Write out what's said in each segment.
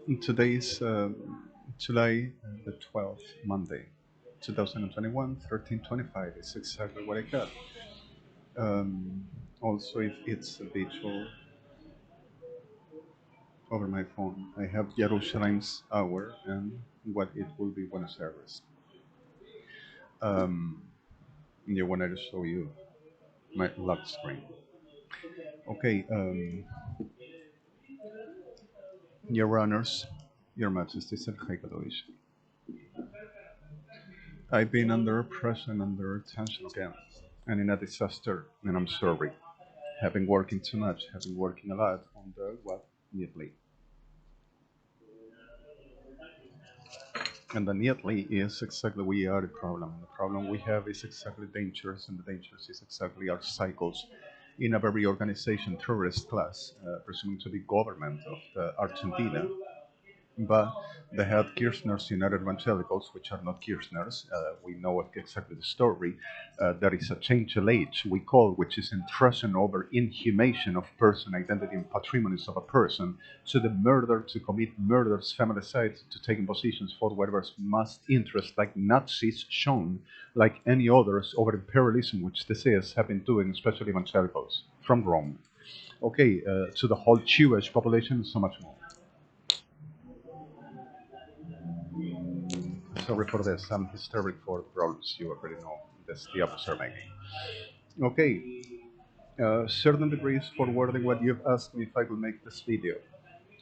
Today is July the 12th, Monday, 2021, 13:25 is exactly what I got. Um, Also, if it's a visual over my phone, I have Jerusalem's hour and what it will be Buenos Aires. Um, you wanted to show you my lock screen. Okay, Your Honors, Your Majesty, SHO'ANEV KADOISH. I've been under pressure and under tension again, and in a disaster, and I'm sorry. Have been working too much, have been working a lot on the what neatly. And the neatly is exactly we are the problem. The problem we have is exactly dangerous, and the dangerous is exactly our cycles in a very organization terrorist class, presuming to be government of the Argentina, but they had Kirchner's United Evangelicals, which are not Kirchner's. We know exactly the story. There is a change age we call, which is intrusion over inhumation of person, identity, and patrimonies of a person, to the murder, to commit murders, familicide, to taking positions for whatever's most interest, like Nazis shown, like any others over imperialism, which this is, have been doing, especially evangelicals from Rome. Okay, to the whole Jewish population, and so much more. Sorry for this. I'm hysteric for the problems you already know. That's the officer making. Okay. Certain degrees forwarding what you've asked me if I will make this video.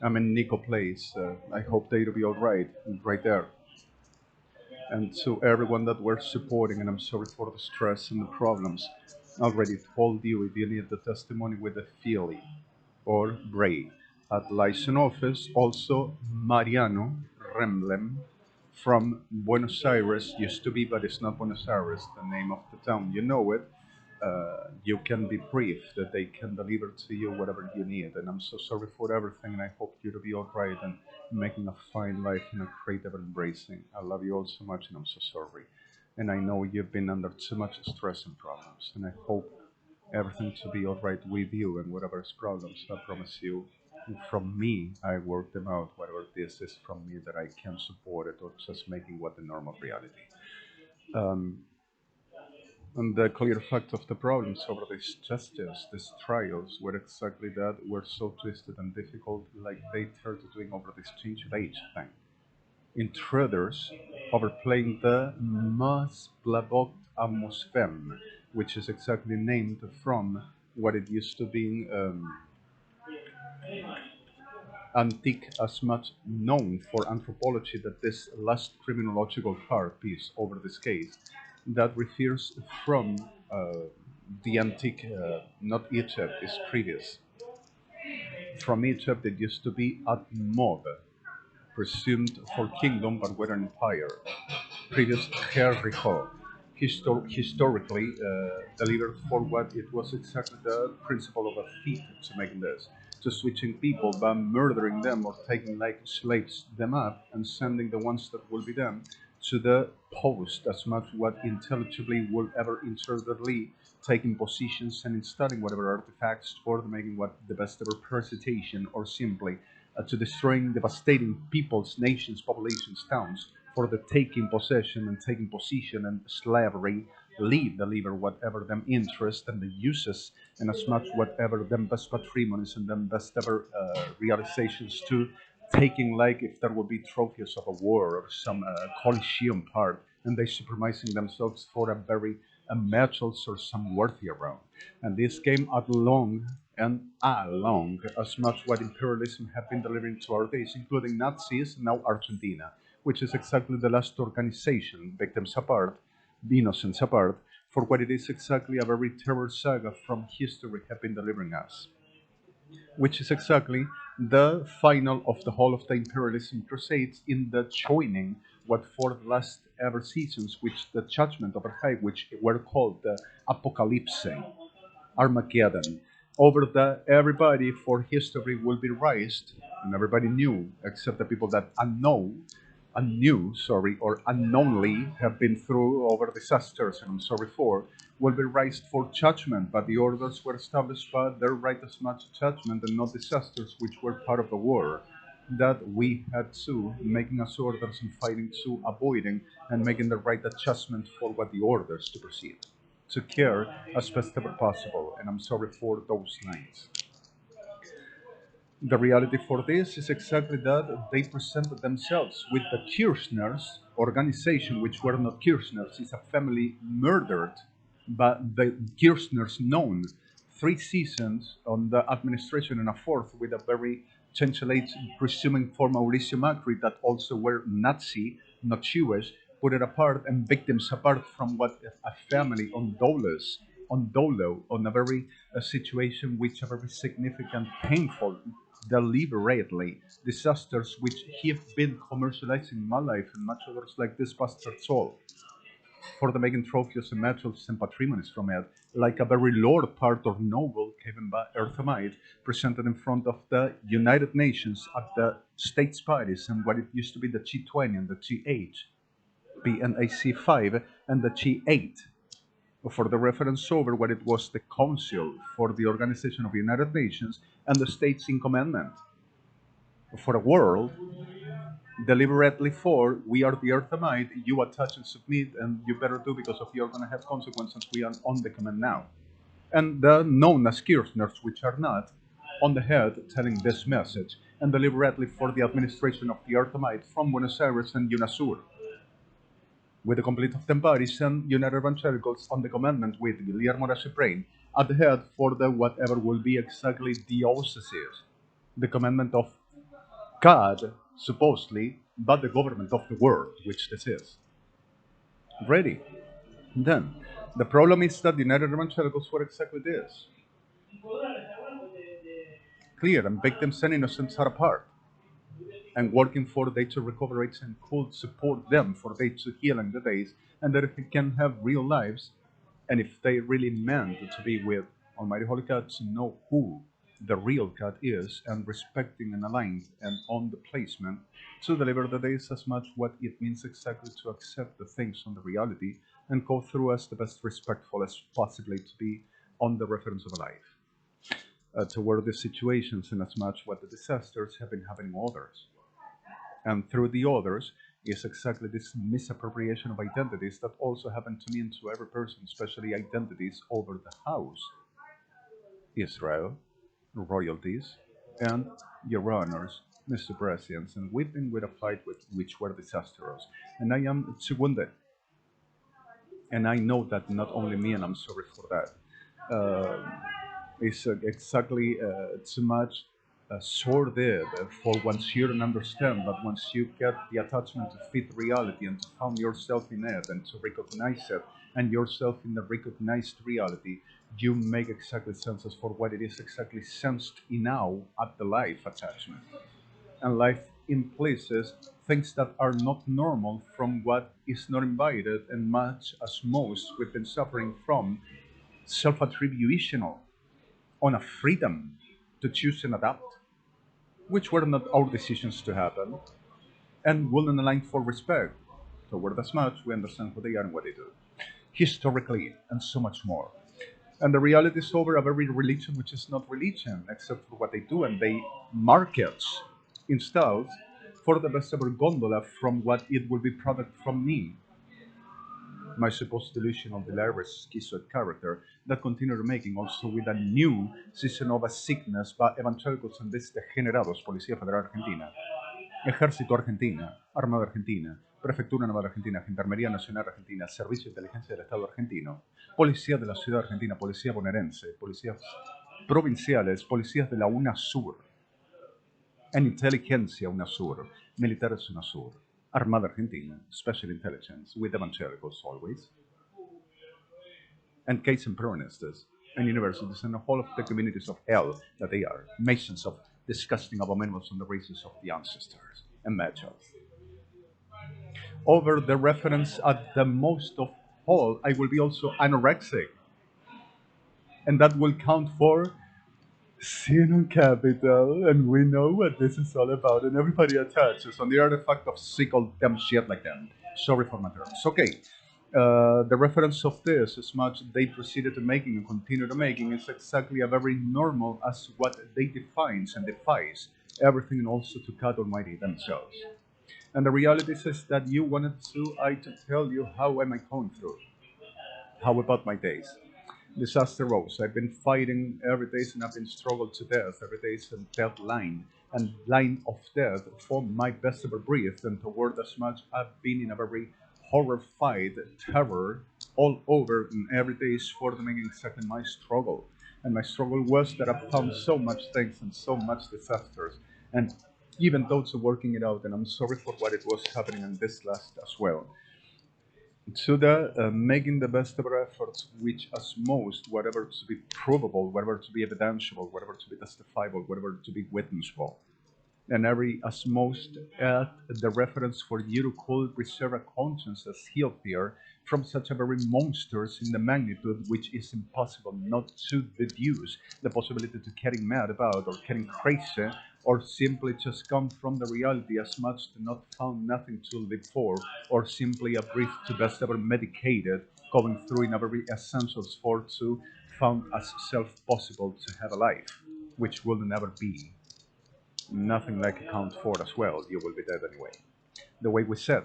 I'm in Nico Place. I hope they'll be alright, right there. And to everyone that we're supporting, and I'm sorry for the stress and the problems. Already told you if you need the testimony with the Philly or Bray. At liaison office, also Mariano Remblem from Buenos Aires, used to be, but it's not Buenos Aires, the name of the town. You know it. You can be brief that they can deliver to you whatever you need. And I'm so sorry for everything, and I hope you to be all right and making a fine life and a creative embracing. I love you all so much, and I'm so sorry. And I know you've been under too much stress and problems, and I hope everything to be all right with you and whatever's problems. I promise you, from me, I work them out. Whatever this is from me that I can support it, or just making what the normal reality. Um, and the clear fact of the problems over this justice, these trials, were exactly that, were so twisted and difficult, like they started doing over this change of age thing. Intruders overplaying the Mas Blabot Atmosphème, which is exactly named from what it used to be antique, as much known for anthropology that this last criminological part piece over this case that refers from the antique, not Egypt, is previous. From Egypt, it used to be Atmod, presumed for kingdom but with an empire. Previous Jericho, historically delivered for what it was exactly the principle of a thief to make this, to switching people by murdering them or taking like slaves them up and sending the ones that will be them to the post as much what intelligibly will ever internally taking positions and installing whatever artifacts for the making what the best ever presentation or simply to destroying, devastating peoples, nations, populations, towns for the taking possession and taking position and slavery, lead, deliver whatever them interest and the uses and as much whatever them best patrimonies and them best ever realizations to taking like if there would be trophies of a war or some Colosseum part and they supremacing themselves for a very metals or some worthy around. And this came at long and along as much what imperialism have been delivering to our days, including Nazis, now Argentina, which is exactly the last organization, victims apart, the innocents apart, for what it is exactly a very terror saga from history have been delivering us, which is exactly the final of the whole of the imperialism crusades in the joining what for the last ever seasons, which the judgment of Arighted, which were called the apocalypse, Armageddon, over the everybody for history will be raised, and everybody knew, except the people that or unknownly have been through over disasters, and I'm sorry for, will be raised for judgment, but the orders were established by their right as much judgment and not disasters, which were part of the war. that we had to making us orders and fighting to avoiding and making the right adjustment for what the orders to proceed, to care as best ever possible. And I'm sorry for those lines. The reality for this is exactly that they presented themselves with the Kirchner's organization, which were not Kirchner's, is a family murdered, but the Kirchner's known 3 seasons on the administration and a fourth with a very changelate presuming for Mauricio Macri that also were Nazi, not Jewish, put it apart and victims apart from what a family on dolo, on a very situation which are very significant, painful, deliberately disasters which have been commercializing in my life and much others like this bastard soul for the making trophies and medals and patrimonies from it, like a very lord part or noble given by Earthamite, presented in front of the United Nations at the states parties and what it used to be the G20 and the G8, PNAC5 and the G8, for the reference over what it was the Council for the Organization of the United Nations and the States in Commandment for a world deliberately for we are the Earthamite, you attach and submit, and you better do because of you're going to have consequences. We are on the command now. And the known as Kirchners, which are not on the head telling this message, and deliberately for the administration of the Earthamite from Buenos Aires and UNASUR, with the complete of them parties and United Evangelicals on the commandment with Guillermo Brain at the head for the whatever will be exactly diocese, the commandment of God, supposedly, but the government of the world, which this is. Ready. Then, the problem is that the United Evangelicals were exactly this. Clear, and victims and innocents are apart. And working for they to recover rates and could support them for they to heal in the days, and that if they can have real lives, and if they really meant to be with Almighty Holy God, to know who the real God is, and respecting and aligned and on the placement, to deliver the days as much what it means exactly to accept the things on the reality and go through as the best respectful as possibly to be on the reference of a life. Toward the situations and as much what the disasters have been happening others. And through the others is exactly this misappropriation of identities that also happen to me and to every person, especially identities over the house, Israel, royalties, and your honors, Mr. President, and we've been with a fight with which were disastrous. And I am wounded. And I know that not only me, and I'm sorry for that. It's exactly too much sordid for once you don't understand, but once you get the attachment to fit reality and to found yourself in it and to recognize it and yourself in the recognized reality, you make exactly senses for what it is exactly sensed in now at the life attachment. And life implies things that are not normal from what is not invited, and much as most we've been suffering from self-attributional on a freedom to choose and adapt, which were not our decisions to happen, and will not align for respect toward as much we understand who they are and what they do, historically, and so much more. And the reality is over a very religion which is not religion, except for what they do, and they markets installed for the best ever gondola from what it will be product from me, my supposed delusional, delirious, schizoid character that continued making also with a new season of a sickness by evangelicals and degenerados, Policía Federal Argentina, Ejército Argentina, Armada Argentina, Prefectura Naval Argentina, Gendarmería Nacional Argentina, Servicio de Inteligencia del Estado Argentino, Policía de la Ciudad Argentina, Policía Bonaerense, Policías Provinciales, Policías de la UNASUR, en Inteligencia UNASUR, Militares UNASUR, Armada Argentina, Special Intelligence, with evangelicals always, and case and proministers, and universities, and the whole of the communities of hell that they are, masons of disgusting abominables on the races of the ancestors, and matchups. Over the reference at the most of all, I will be also anorexic, and that will count for sin on capital, and we know what this is all about, and everybody attaches on the artifact of sickle them shit like them. Sorry for my terms. Okay, the reference of this, as much they proceeded to making and continue to making, is exactly a very normal as what they defines and defies everything, and also to God Almighty themselves. And the reality is that you wanted to tell you how am I going through, how about my days. Disaster rose. I've been fighting every day and I've been struggled to death. Every day is a deadline and line of death for my best ever breathed. And toward as much I've been in a very horrified terror all over, and every day is for the making exactly my struggle. And my struggle was that I found so much things and so much disasters. And even though it's working it out, and I'm sorry for what it was happening in this last as well. To the making the best of our efforts, which as most, whatever to be provable, whatever to be evidentiable, whatever to be testifiable, whatever to be witnessable, and every as most at the reference for you to call preserve a conscience as healthier from such a very monsters in the magnitude which is impossible not to deduce the possibility to getting mad about or getting crazy or simply just come from the reality as much to not found nothing to live for or simply a brief to best ever medicated going through in a very essentials for to found as self possible to have a life which will never be nothing like account for as well. You will be dead anyway. The way we said,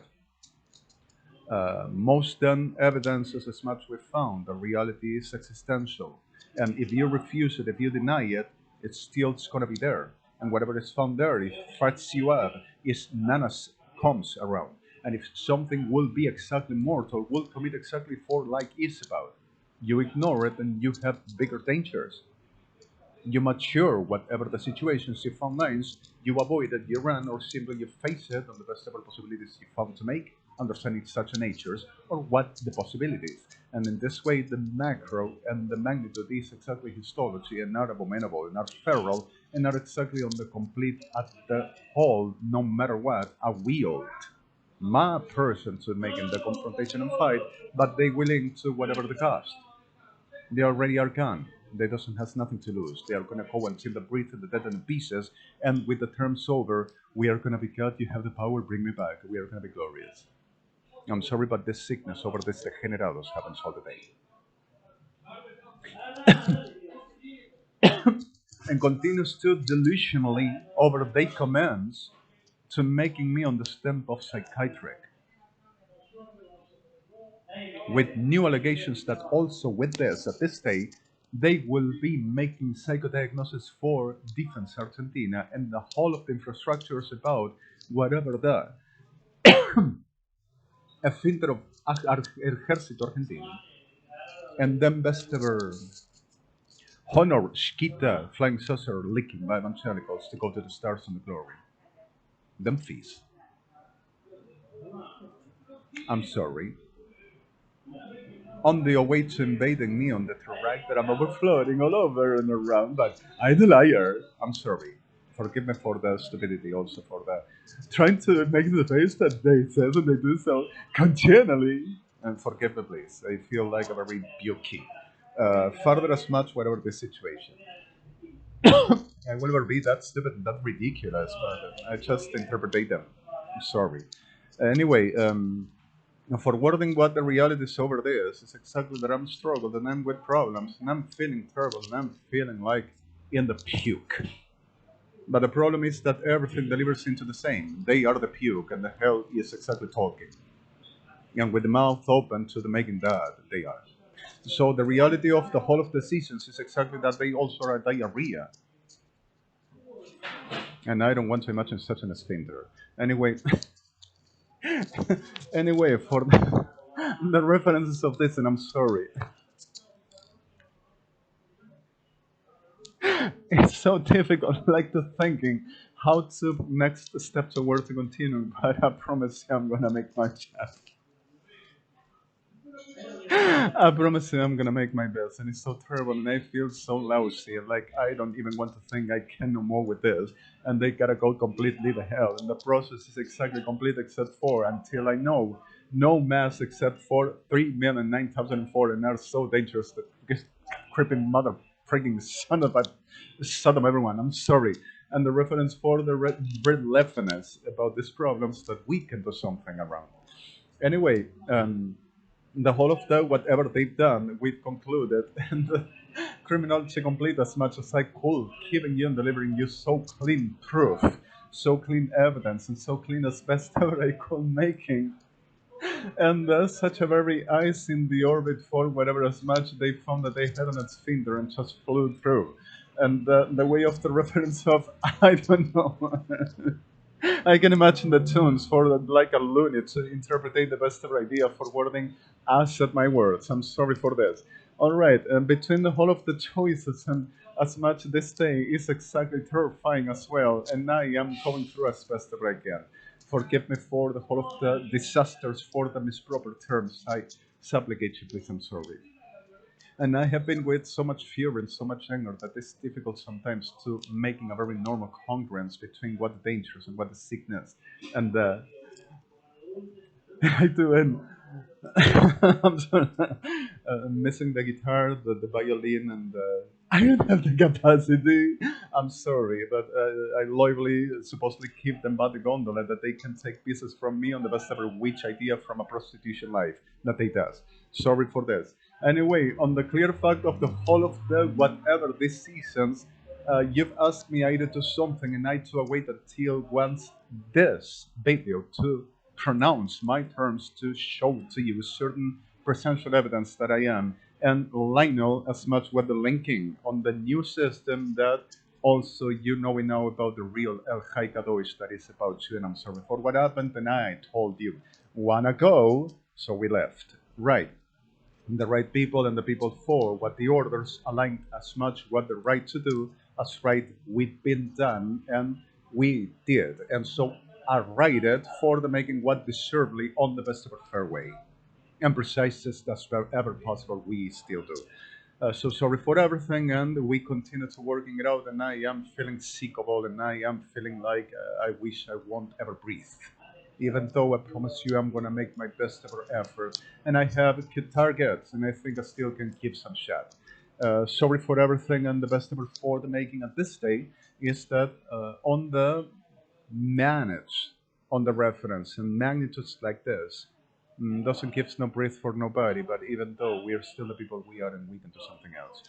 most done evidences as much we found. The reality is existential, and if you refuse it, if you deny it, it's gonna be there. And whatever is found there, if fights you up, is nanas comes around. And if something will be exactly mortal, will commit exactly for like is about. You ignore it, and you have bigger dangers. You mature whatever the situations you found nice, you avoid it, you run, or simply you face it on the best ever possibilities you found to make, understanding such a natures, or what the possibilities. And in this way, the macro and the magnitude is exactly histology and not abominable, and not feral, and not exactly on the complete at the whole, no matter what, awilled. My person to making the confrontation and fight, but they willing to whatever the cost. They already are gone. They doesn't has nothing to lose. They are gonna go until the breath and the dead and the pieces. And with the terms over, we are gonna be God. You have the power. Bring me back. We are gonna be glorious. I'm sorry, but this sickness over this degenerados happens all the day, and continues to delusionally over their commands to making me on the stamp of psychiatric, with new allegations that also with this, at this day, they will be making psychodiagnosis for Defense Argentina and the whole of the infrastructures about whatever the esfínter of Ejército Argentino, and then best ever honor Shkita flying saucer leaking by evangelicals to go to the stars and the glory. Them fees. I'm sorry. On the way to invading me on the track that I'm overflowing all over and around, but I'm the liar. I'm sorry. Forgive me for the stupidity, also for the trying to make the face that they say and they do so continually. And forgive me, please. I feel like a very bukey. Further as much, whatever the situation. I will never be that stupid and that ridiculous, but I just interpret them. I'm sorry. Anyway, forwarding what the reality is over this is exactly that I'm struggling and I'm with problems and I'm feeling terrible and I'm feeling like in the puke. But the problem is that everything delivers into the same. They are the puke and the hell is exactly talking. And with the mouth open to the making that, they are. So the reality of the whole of the seasons is exactly that they also are diarrhea. And I don't want to imagine such an sphincter. Anyway, anyway, for the references of this, and I'm sorry. It's so difficult, like to thinking how to next step towards to continue, but I promise you I'm gonna make my best. I promise you I'm gonna make my best, and it's so terrible, and I feel so lousy, like I don't even want to think I can no more with this, and they gotta go completely to hell, and the process is exactly complete except for until I know no mass except for 3,009,004, and are so dangerous that this creeping mother freaking son of a Sodom everyone. I'm sorry. And the reference for the red leftiness about these problems that we can do something around. Anyway, the whole of the whatever they've done, we've concluded, and criminology complete as much as I could, giving you and delivering you so clean proof, so clean evidence, and so clean as best ever I could making. And such a very eyes in the orbit for whatever as much they found that they had on its finger and just flew through. And the way of the reference of, I don't know. I can imagine the tunes for like a loony to interpret the best ever idea for wording us at my words. I'm sorry for this. All right, between the whole of the choices and as much this day is exactly terrifying as well, and I am going through as best ever I can. Forgive me for the whole of the disasters, for the misproper terms. I supplicate you, please. I'm sorry. And I have been with so much fear and so much anger that it's difficult sometimes to making a very normal congruence between what the dangers and what the sickness. And I do, and I'm sorry, missing the guitar, the violin, and I don't have the capacity. I'm sorry, but I loyally supposedly keep them by the gondola that they can take pieces from me on the best ever witch idea from a prostitution life that they does. Sorry for this. Anyway, on the clear fact of the whole of the whatever these seasons, you've asked me either to something and I to await until once this video to pronounce my terms to show to you certain presential evidence that I am, and Lionel as much with the linking on the new system that also you know we know about the real JHA'I KADOISH that is about you, and I'm sorry for what happened, and I told you, wanna go, so we left. Right. The right people and the people for what the orders aligned as much what the right to do as right we've been done and we did, and so Arighted for the making what deservedly on the best of a fair way and precise as ever possible we still do. So sorry for everything, and we continue to working it out, and I am feeling sick of all, and I am feeling like I wish I won't ever breathe, even though I promise you I'm gonna make my best ever effort, and I have good targets, and I think I still can give some shot. Sorry for everything, and the best ever for the making at this day is that on the manage on the reference and magnitudes like this doesn't give no breath for nobody, but even though we are still the people we are and we can do something else.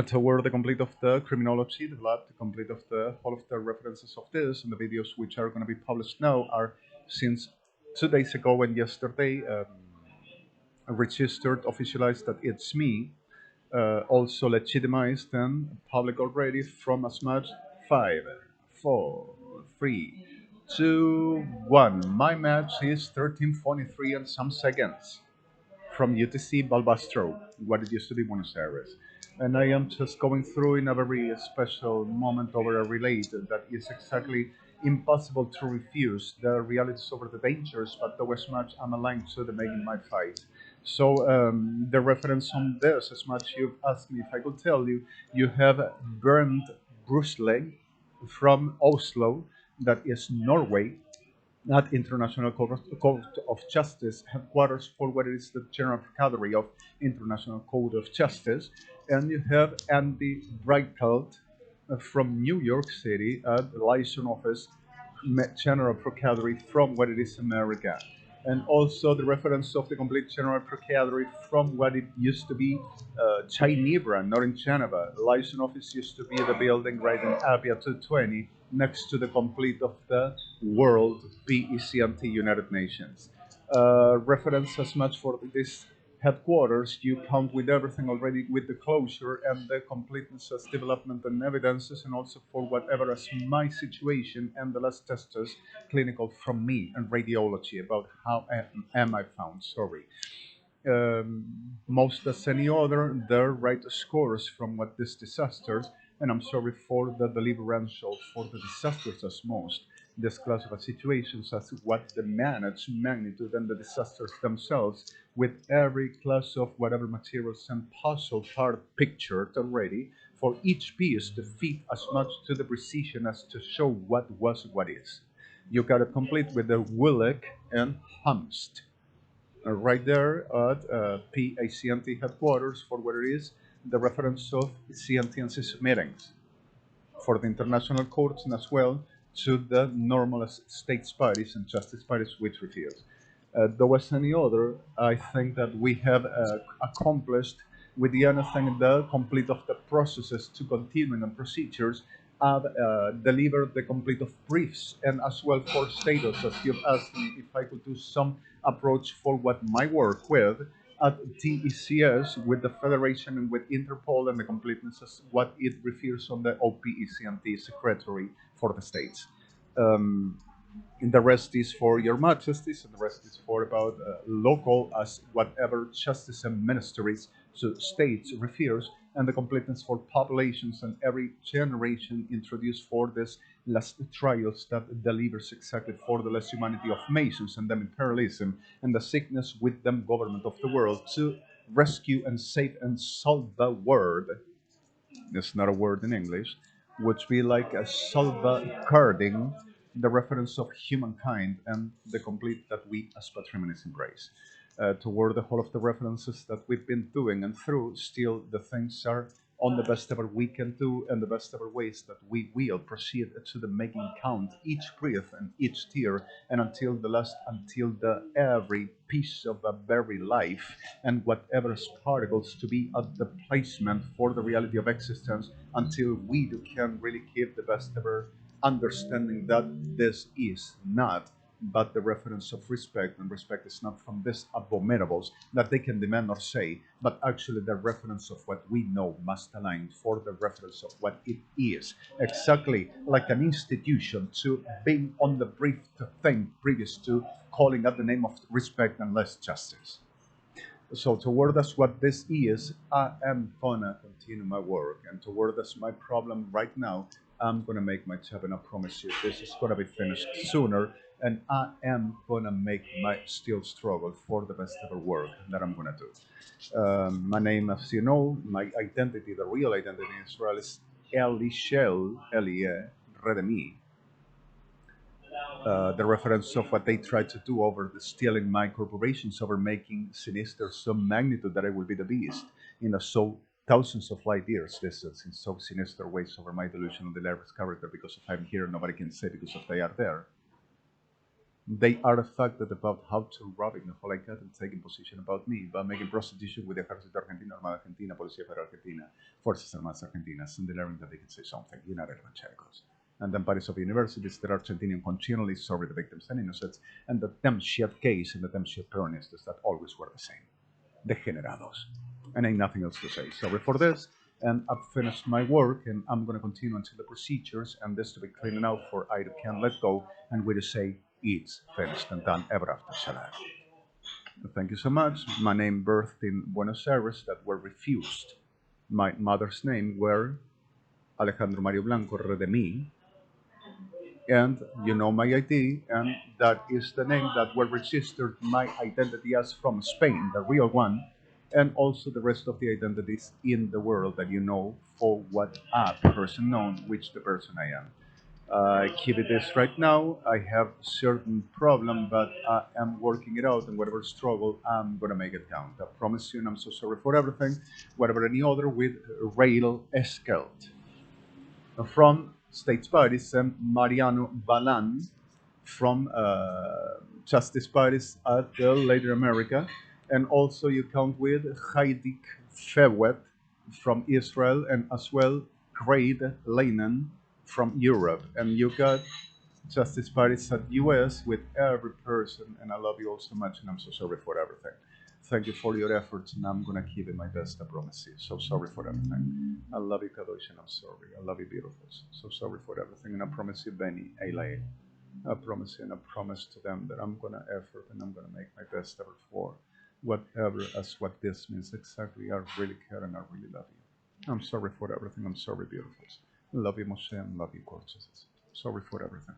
Toward the complete of the criminology, the lab, the complete of the all of the references of this and the videos which are going to be published now are since 2 days ago and yesterday registered, officialized that it's me, also legitimized and public already from as much 5, 4, 3, 2, 1. My match is 13:43 and some seconds from UTC Balbastro, what it used to be Buenos Aires. And I am just going through in a very special moment over a relay that is exactly impossible to refuse the realities over the dangers, but though as much I'm aligned to the making my fight. So the reference on this, as much you've asked me if I could tell you, you have Bernd Brusle from Oslo, that is Norway, at International Court of Justice headquarters for what is the General Procurator of International Court of Justice, and you have Andy Breifeld from New York City at the LIAISON office, General Procurator from what it is America, and also the reference of the complete General Procurator from what it used to be Geneva, not in Geneva. The LIAISON office used to be the building right in Apia 220 next to the complete of the World PECNT United Nations. Reference as much for this headquarters, you count with everything already with the closure and the completeness as development and evidences, and also for whatever as my situation and the last testers clinical from me and radiology about how am I found, sorry. Most as any other, their right scores from what these disasters, and I'm sorry for the deliverential for the disasters as most, this class of situations as what the managed magnitude and the disasters themselves with every class of whatever materials and puzzle part pictured already for each piece to fit as much to the precision as to show what was what is. You got it complete with the Willick and Humst right there at PACNT headquarters for what it is, the reference of CNT and CIS meetings for the international courts and as well to the normal states parties and justice parties which refuse. There was any other, I think that we have accomplished with the anything the complete of the processes to continuing and procedures, I've delivered the complete of briefs and as well for status, as you've asked me if I could do some approach for what my work with at TECS with the Federation and with Interpol and the completeness as what it refers on the OPECMT Secretary for the States. And the rest is for your majesties, and the rest is for about local as whatever justice and ministries to states refers, and the completeness for populations and every generation introduced for this last trials that delivers exactly for the less humanity of nations and them imperialism and the sickness with them government of the world to rescue and save and solve the world. It's not a word in English, which be like a salvagarding the reference of humankind and the complete that we as patrimonies embrace. Toward the whole of the references that we've been doing and through, still the things are on the best ever we can do and the best ever ways that we will proceed to the making count each breath and each tear and until the last, until the every piece of a very life and whatever particles to be at the placement for the reality of existence until we can really keep the best ever understanding that this is not but the reference of respect, and respect is not from these abominables that they can demand or say, but actually the reference of what we know must align for the reference of what it is. Exactly like an institution to being on the brief thing previous to calling out the name of respect and less justice. So toward us what this is, I am gonna continue my work, and toward us my problem right now, I'm gonna make my job, and I promise you this is gonna be finished sooner, and I am gonna make my still struggle for the best ever work that I'm gonna do. My name, as you know, my identity, the real identity in Israel is Elishel, Redemi. The reference of what they tried to do over the stealing my corporations, over making sinister some magnitude that I will be the beast in a so thousands of light years distance in so sinister ways over my delusion of the Larry's character because if I'm here nobody can say because if they are there. They are affected about how to robbing the whole ICAT and taking position about me, by making prostitution with the Ejército Argentino, Armada Argentina, Policía Federal Argentina, Forces Armadas Argentinas, and declaring that they can say something, United Evangelicals. And then parties of universities that are Argentinian continually sorry the victims and innocents, and the damn shit case and the damn shit peronistas that always were the same. Degenerados. And ain't nothing else to say. Sorry for this, and I've finished my work, and I'm going to continue until the procedures, and this to be cleaned out for I can let go, and we to say it's finished and done ever after SHO'ANEV. Thank you so much. My name birthed in Buenos Aires that were refused. My mother's name were Alejandro Mario Blanco Redemi, and you know my ID, and that is the name that were registered my identity as from Spain, the real one, and also the rest of the identities in the world that you know for what a person known, which the person I am. Keep it this right now. I have certain problem, but I am working it out, and whatever struggle, I'm gonna make it count. I promise you, and I'm so sorry for everything. Whatever any other with rail escalate. From States Parties and Mariano Balan from Justice Parties at Later America, and also you count with Heidi Fewet from Israel, and as well Craig Leinen from Europe, and you got Justice Parties at US with every person, and I love you all so much, and I'm so sorry for everything. Thank you for your efforts, and I'm gonna keep it my best, I promise you. So sorry for everything. I love you, KADOISH, and I'm sorry. I love you, beautifuls. So sorry for everything, and I promise you, Benny, Eli. I promise you, and I promise to them that I'm gonna effort, and I'm gonna make my best effort for whatever as what this means exactly. I really care, and I really love you. I'm sorry for everything. I'm sorry, beautifuls. Love you, Moshe, and love you, gorgeous. Sorry for everything.